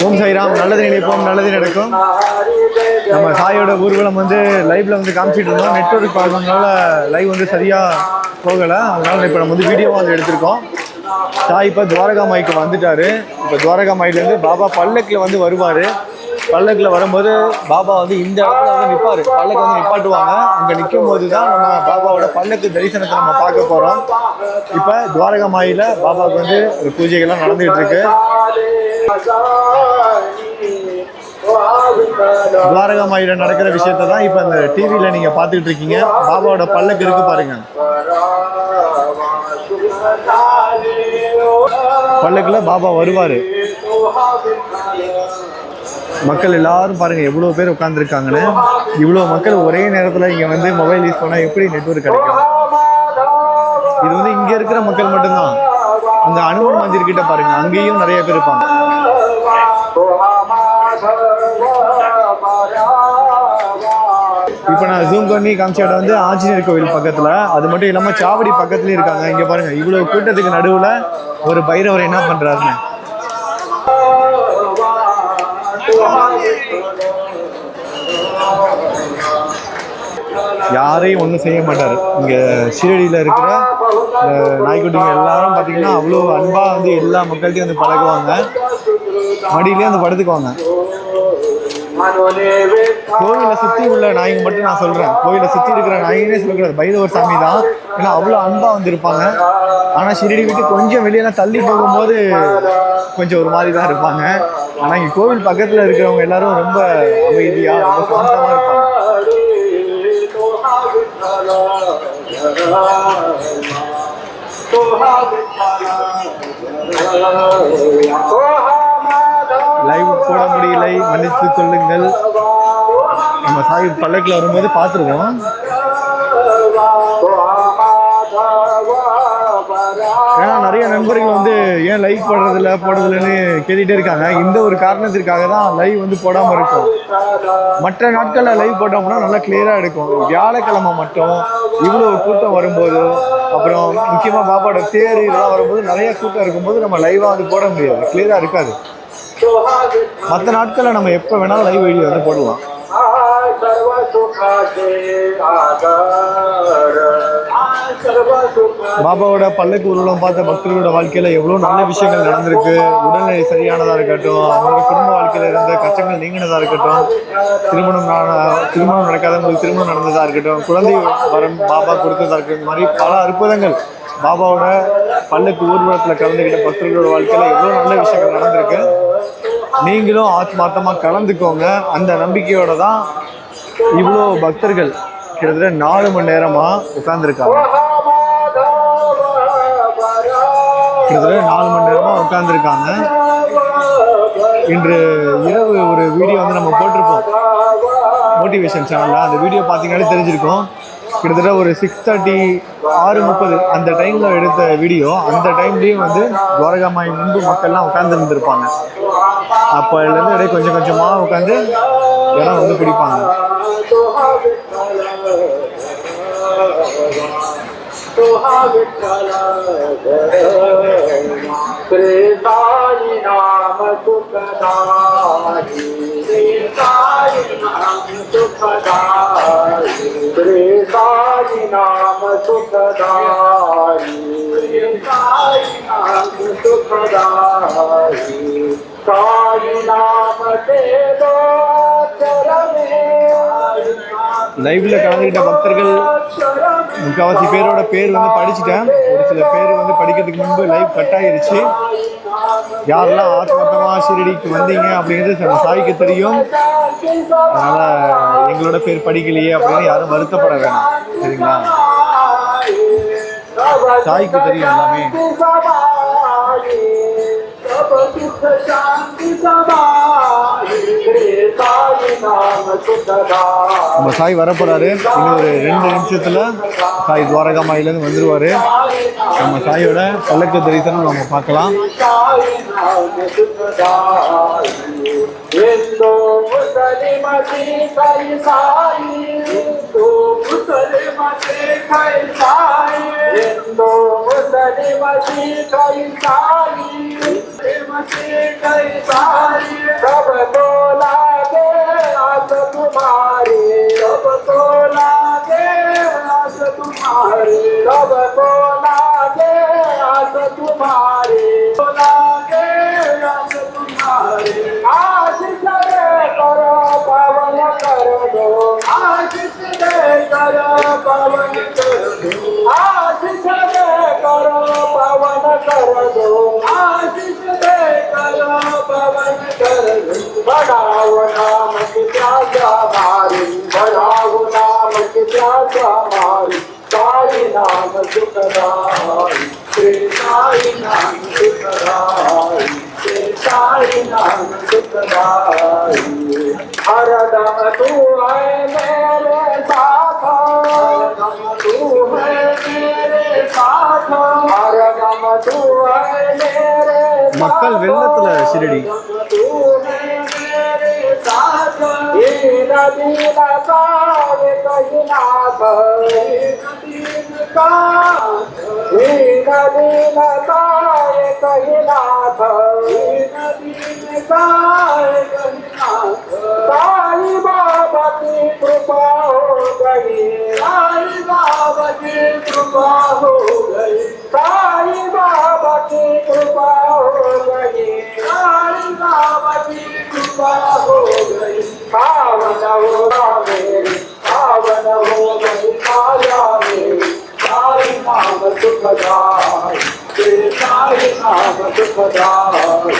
ஓம் சாய்ராம். நல்லது நினைப்போம், நல்லது நடக்கும். நம்ம சாயோட ஊர்வலம் வந்து லைவ்ல வந்து காமிச்சிட்டு இருந்தோம். நெட்வொர்க் ப்ராப்ளம்னால லைவ் வந்து சரியாக போகலை. அதனால இப்போ நம்ம வந்து வீடியோவாக வந்து எடுத்திருக்கோம். சாய் இப்போ துவாரகா மாய்க்கு வந்துட்டாரு. இப்போ துவாரகா மாயிலேருந்து பாபா பல்லக்கில் வந்து வருவார். பல்லக்கில் வரும்போது பாபா வந்து இந்த இடத்துல வந்து நிற்பார். பல்லக்கு வந்து நிப்பாட்டுவாங்க. அங்கே நிற்கும் போது தான் நம்ம பாபாவோட பல்லக்கு தரிசனத்தை நம்ம பார்க்க போகிறோம். இப்போ துவாரகா மாயில பாபாவுக்கு வந்து ஒரு பூஜைகள்லாம் நடந்துகிட்டு இருக்கு. துவாரகா மாயில நடக்கிற விஷயத்தை தான் இப்போ அந்த டிவியில் நீங்கள் பார்த்துக்கிட்டு இருக்கீங்க. பாபாவோட பல்லக்கு இருக்கு பாருங்க. பல்லக்கில் பாபா வருவார். மக்கள் எல்லாரும் பாருங்க எவ்வளோ பேர் உட்காந்துருக்காங்கன்னு. இவ்வளோ மக்கள் ஒரே நேரத்தில் இங்கே வந்து மொபைல் யூஸ் பண்ணால் எப்படி நெட்வொர்க் கிடைக்கும்? இது வந்து இங்கே இருக்கிற மக்கள் மட்டும்தான். அந்த அனுமன் மந்திர் கிட்ட பாருங்க, அங்கேயும் நிறைய பேர் இருப்பாங்க. இப்போ நான் ஜூம் பண்ணி காமிச்ச இடம் வந்து ஆஞ்சநேயர் கோவில் பக்கத்தில். அது மட்டும் இல்லாமல் சாவடி பக்கத்துலேயும் இருக்காங்க. இங்கே பாருங்க, இவ்வளோ கூட்டத்துக்கு நடுவில் ஒரு பைரவர் என்ன பண்ணுறாருன்னு. யாரையும் ஒன்றும் செய்ய மாட்டார். இங்கே ஷீரடியில் இருக்கிற நாய்க்குட்டிங்க எல்லாரும் பார்த்தீங்கன்னா அவ்வளோ அன்பாக வந்து எல்லா மக்கள்கிட்டையும் வந்து பழகுவாங்க. மடியிலே வந்து படுத்துக்குவாங்க. கோவிலை சுற்றி உள்ள நாய்ங்க மட்டும் நான் சொல்கிறேன். கோவிலை சுற்றி இருக்கிற நாயினே சொல்லக்கூடாது, பைரவர் சாமி தான். ஏன்னா அவ்வளோ அன்பாக வந்து இருப்பாங்க. ஆனால் ஷீரடி விட்டு கொஞ்சம் வெளியெல்லாம் தள்ளி போகும்போது கொஞ்சம் ஒரு மாதிரி தான் இருப்பாங்க. ஆனால் இங்கே கோவில் பக்கத்தில் இருக்கிறவங்க எல்லாரும் ரொம்ப அமைதியாக ரொம்ப சாந்தமாக இருப்பாங்க. லைவ் போட முடியலை, மன்னித்து கொள்ளுங்கள். நம்ம சாய் பல்லக்கில் வரும்போது பார்த்துருவோம். ஏன்னா நிறைய நண்பர்கள் வந்து ஏன் லைவ் போடுறதில்லன்னு கேட்டுகிட்டே இருக்காங்க. இந்த ஒரு காரணத்திற்காக தான் லைவ் வந்து போடாமல் இருக்கும். மற்ற நாட்களில் லைவ் போட்டோம்னா நல்லா கிளியராக எடுக்கும். வியாழக்கிழமை மட்டும் இவ்வளோ கூட்டம் வரும்போது, அப்புறம் முக்கியமாக பாப்பாவோட தேர் இதெல்லாம் வரும்போது நிறைய கூட்டம் இருக்கும்போது நம்ம லைவாக வந்து போட முடியாது, கிளியராக இருக்காது. மற்ற நாட்களில் நம்ம எப்போ வேணாலும் லைவ் வீடியோ வந்து போடலாம். பாபாவோட பல்லக்கு ஊர்வலம் பார்த்த பக்தர்களோட வாழ்க்கையில் எவ்வளோ நல்ல விஷயங்கள் நடந்திருக்கு. உடல்நிலை சரியானதாக இருக்கட்டும், அவங்களோட குடும்ப வாழ்க்கையில் இருந்த கஷ்டங்கள் நீங்கினதாக இருக்கட்டும், திருமணம் நடக்காதவங்களுக்கு திருமணம் நடந்ததாக இருக்கட்டும், குழந்தை வரம் பாபா கொடுத்ததாக இருக்கட்டும், இந்த மாதிரி பல அற்புதங்கள் பாபாவோட பல்லக்கு ஊர்வலத்தில் கலந்துக்கிட்ட பக்தர்களோட வாழ்க்கையில் எவ்வளோ நல்ல விஷயங்கள் நடந்திருக்கு. நீங்களும் ஆத்மார்த்தமாக கலந்துக்கோங்க. அந்த நம்பிக்கையோட தான் இவ்வளோ பக்தர்கள் கிட்டத்தட்ட 4 மணி நேரமாக உட்காந்துருக்காங்க. கிட்டத்தட்ட 4 மணி நேரமாக உட்காந்துருக்காங்க. இன்று இரவு ஒரு வீடியோ வந்து நம்ம போட்டிருப்போம் மோட்டிவேஷன் சேனலில். அந்த வீடியோ பார்த்தீங்கன்னாலே தெரிஞ்சிருக்கும். கிட்டத்தட்ட ஒரு 6:30 6:30 அந்த டைமில் எடுத்த வீடியோ. அந்த டைம்லேயும் வந்து துவாரகா மாய் முன்பு மக்கள்லாம் உட்காந்து இருந்திருப்பாங்க. அப்போலேருந்து இடையே கொஞ்சம் கொஞ்சமாக உட்காந்து இடம் வந்து பிடிப்பாங்க. லைவ்ல கலந்துக்கிட்ட பக்தர்கள் முக்கால்வாசி பேரோட பேர் வந்து படிச்சுட்டேன். ஒரு சில பேர் வந்து படிக்கிறதுக்கு முன்பு லைவ் கட் ஆகிருச்சு. யாரெல்லாம் ஆத்மார்த்தமாக ஷீரடிக்கு வந்தீங்க அப்படிங்கிறது நம்ம சாய்க்கு தெரியும். அதனால் எங்களோட பேர் படிக்கலையே அப்படின்னு யாரும் வருத்தப்பட வேணாம், சரிங்களா? சாய்க்கு தெரியும் எல்லாமே. நம்ம சாய் வரப்போறாரு. இன்னும் ஒரு 2 நிமிஷத்துல சாய் துவாரகா மாயிலேருந்து வந்துருவாரு. நம்ம சாயோட பல்லக்கு தரிசனம் நம்ம பார்க்கலாம். Kai बढ़ाओ नाम की प्यासा हमारी, बढ़ाओ नाम की प्यासा हमारी, साई नाम सुखदाई, श्री साई नाम सुखदाई, श्री साई नाम सुखदाई। हरदम तू है मेरे साथ, हरदम तू है मेरे साथ, हरदम तू है मेरे மக்கள் வெள்ளத்துல ஷிரடி साई बाबा की कृपा हो गई, साई बाबा की कृपा हो गई, साई बाबा की कृपा हो गई, साई बाबा की कृपा हो गई। पावन हो मेरी, पावन हो गई माया मेरी, साई नाम सुखदाई, साई नाम सुखदाई,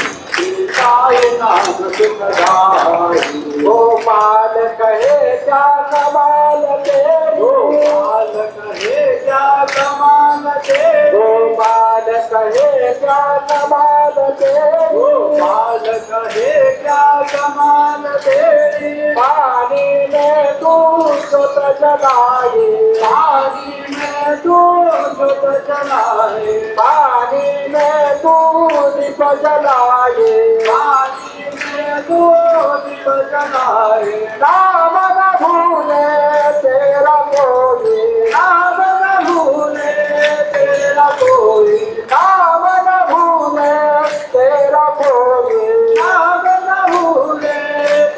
साई नाम सुखदाई। गोपाल कहे क्या कमाल तेरी, गोपाल कहे क्या कमाल तेरी, गोपाल कहे क्या कमाल तेरी, गोपाल कहे क्या कमाल तेरी। पानी में तू जोत जलाए, पानी में तू जोत जलाए, पानी में तू दीप जलाए, पानी में तू दीप जलाए। नाम न भूले तेरा कोई, नाम न भूले तेरा कोई, नाम न भूले तेरा कोई, नाम न भूले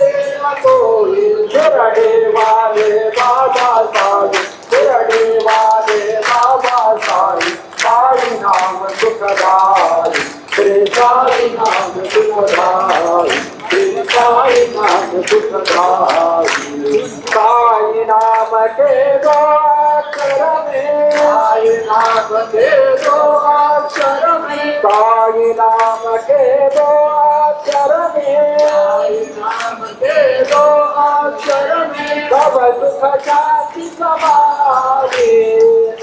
तेरा कोई। शिरडी वाले बाबा साई, शिरडी वाले बाबा साई, साई नाम सुखदाई, श्री साई नाम सुखदाई, श्री साई नाम सुखदाई। साई नाम के दो अक्षर में, साई नाम के दो अक्षर में, साई नाम के दो अक्षर में, साई नाम के दो अक्षर में। सब सुख शांति समाए,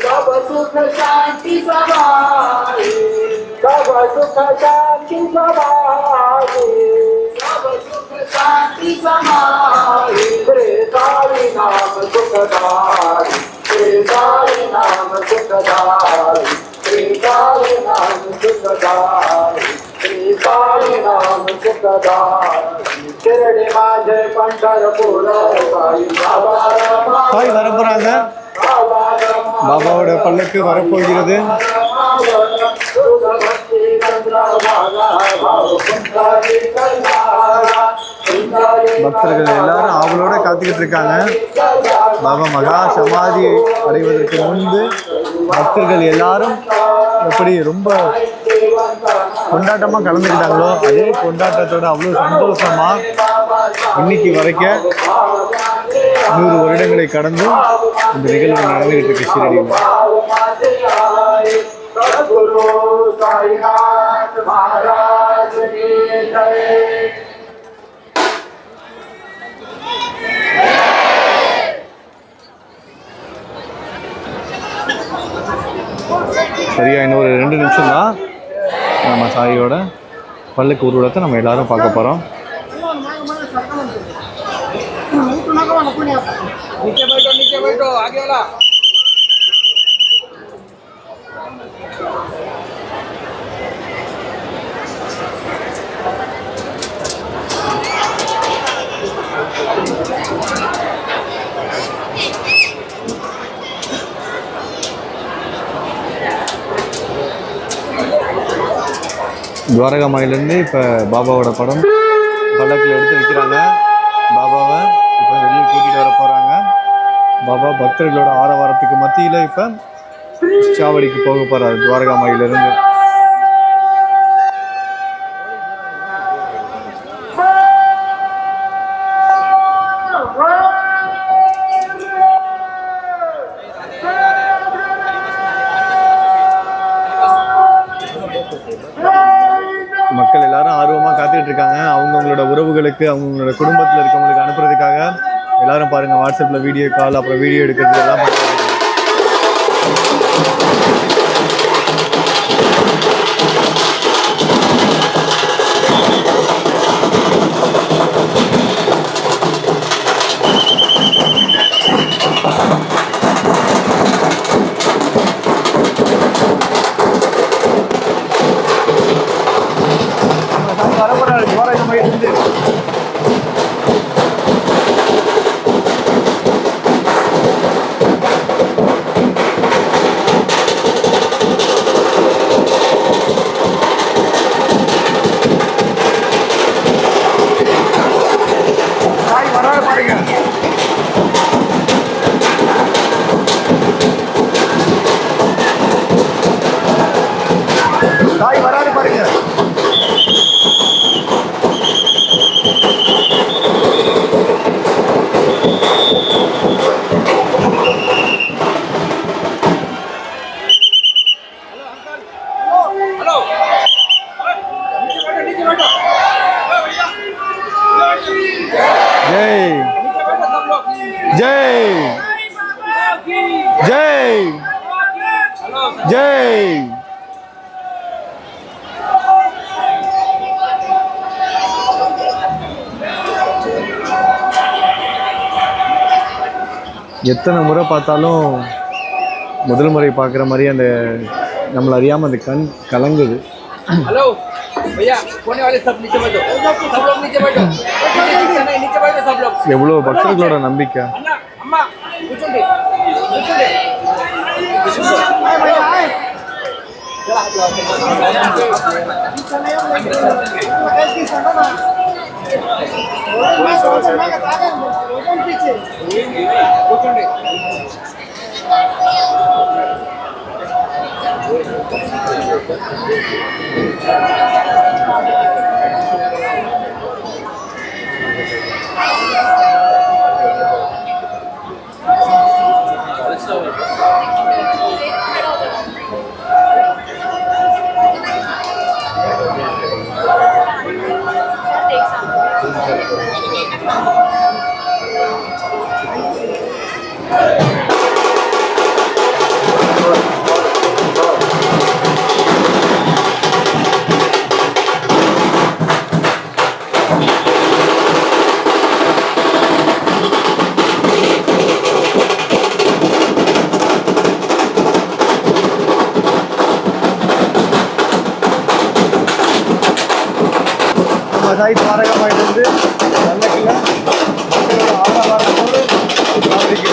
सब सुख शांति समाए, सब सुख शांति समाए, सब सुख शांति समाए। श्री साई नाम सुखदाई, श्री साई नाम सुखदाई, श्री साई नाम सुखदाई, श्री साई नाम सुखदाई। शिरडी माझे पंढरपूर साई बाबा रमा, சாய் வரப்போறாங்க. बाबा रमा, பாபாவோட பல்லக்கு வரப்போகிறது. பக்தர்கள் எல்லாரும் அவங்களோட காத்துக்கிட்டு இருக்காங்க. பாபா மகா சமாதி அடைவதற்கு முன்பு பக்தர்கள் எல்லாரும் எப்படி ரொம்ப கொண்டாட்டமாக கலந்துக்கிட்டாங்களோ அதே கொண்டாட்டத்தோட அவ்வளோ சந்தோஷமா இன்னைக்கு வரைக்கும் 100 வருடங்களை கடந்து இந்த நிகழ்வு நடந்துகிட்டு இருக்கு ஷிரடியில். सद्गुरु साईनाथ महाराज की जय। சரியா இன்னொரு 2 நிமிஷம் தான் நம்ம சாயோட பல்லக்கு ஊர்வலத்தை நம்ம எல்லாரும் பார்க்க போகிறோம். नीचे बैठो आगे वाला। துவாரகா மாயிலேருந்து இப்போ பாபாவோட படம் பல்லக்கில் எடுத்து வைக்கிறாங்க. பாபாவை இப்போ வெளியே கூட்டிகிட்டு வர போகிறாங்க. பாபா பக்தர்களோட ஆரவாரத்துக்கு மத்தியில் இப்போ சாவடிக்கு போக போகிறாரு துவாரகா மாயிலிருந்து. மக்கள் எல்லாரும் ஆர்வமாக காத்துக்கிட்டு இருக்காங்க. அவங்க அவங்களோட உறவுகளுக்கு அவங்களோட குடும்பத்தில் இருக்கவங்களுக்கு அனுப்புறதுக்காக எல்லாரும் பாருங்கள் வாட்ஸ்அப்பில் வீடியோ கால் அப்புறம் வீடியோ எடுக்கிறது எல்லாம் பண்ணுறாங்க. தாய் வராது பாருங்க. हेलो नीचे बैठो जय जय जय जय எத்தனை முறை பார்த்தாலும் முதல் முறை பார்க்குற மாதிரி அந்த நம்மளை அறியாமல் அந்த கண் கலங்குது. हेलो भैया कोने वाले सब नीचे बैठो सब लोग नीचे बैठो नीचे बैठो सब लोग எவ்வளோ பக்தர்களோட நம்பிக்கை. अन्ना अम्मा కూర్చోండి కూర్చోండి சாய் தாரகமாயிட்டு நல்ல கிளை மக்களோட ஆரவாரத்தோடு காவிரிக்கு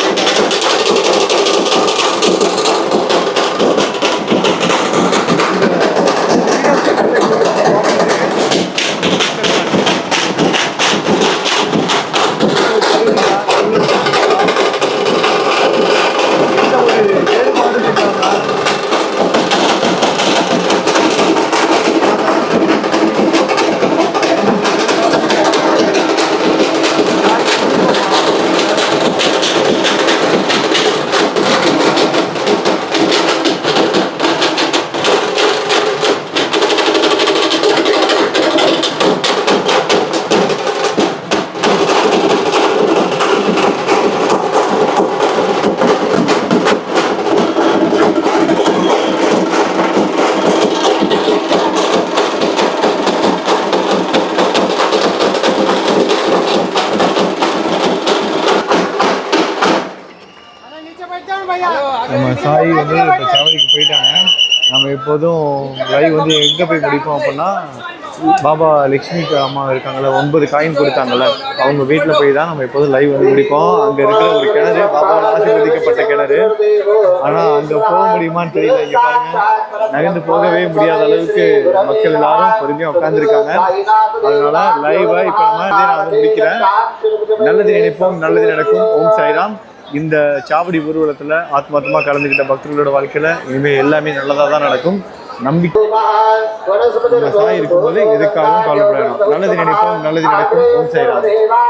நம்ம சாய் வந்து இப்போ சாவடிக்கு போயிட்டாங்க. நம்ம எப்போதும் லைவ் வந்து எங்கே போய் முடிப்போம் அப்படின்னா பாபா லக்ஷ்மி அம்மா இருக்காங்கள்ல 9 காயின் கொடுத்தாங்கல்ல அவங்க வீட்டில் போய் தான் நம்ம எப்போதும் லைவ் வந்து முடிப்போம். அங்கே இருக்கிற ஒரு கிணறு பாபாவால் ஆசீர்வதிக்கப்பட்ட கிணறு. ஆனால் அங்கே போக முடியுமான்னு தெரியல. இங்கே பாருங்க நகர்ந்து போகவே முடியாத அளவுக்கு மக்கள் எல்லாரும் பொறுமையாக உட்காந்துருக்காங்க. அதனால லைவை இப்போ நான் வந்து முடிக்கிறேன். நல்லது நினைப்போம் நல்லது நடக்கும். ஓம் சாய்ராம். இந்த சாவடி ஊர்வலத்தில் ஆத்மார்த்தமாக கலந்துக்கிட்ட பக்தர்களோட வாழ்க்கையில் இனிமேல் எல்லாமே நல்லதாக தான் நடக்கும். நம்பிக்கை சாய் இருக்கும்போது எதுக்காகவும் கவலைப்படணும். நல்லது நினைப்போம் நல்லது நடக்கும். ஓம் சாய்ராம்.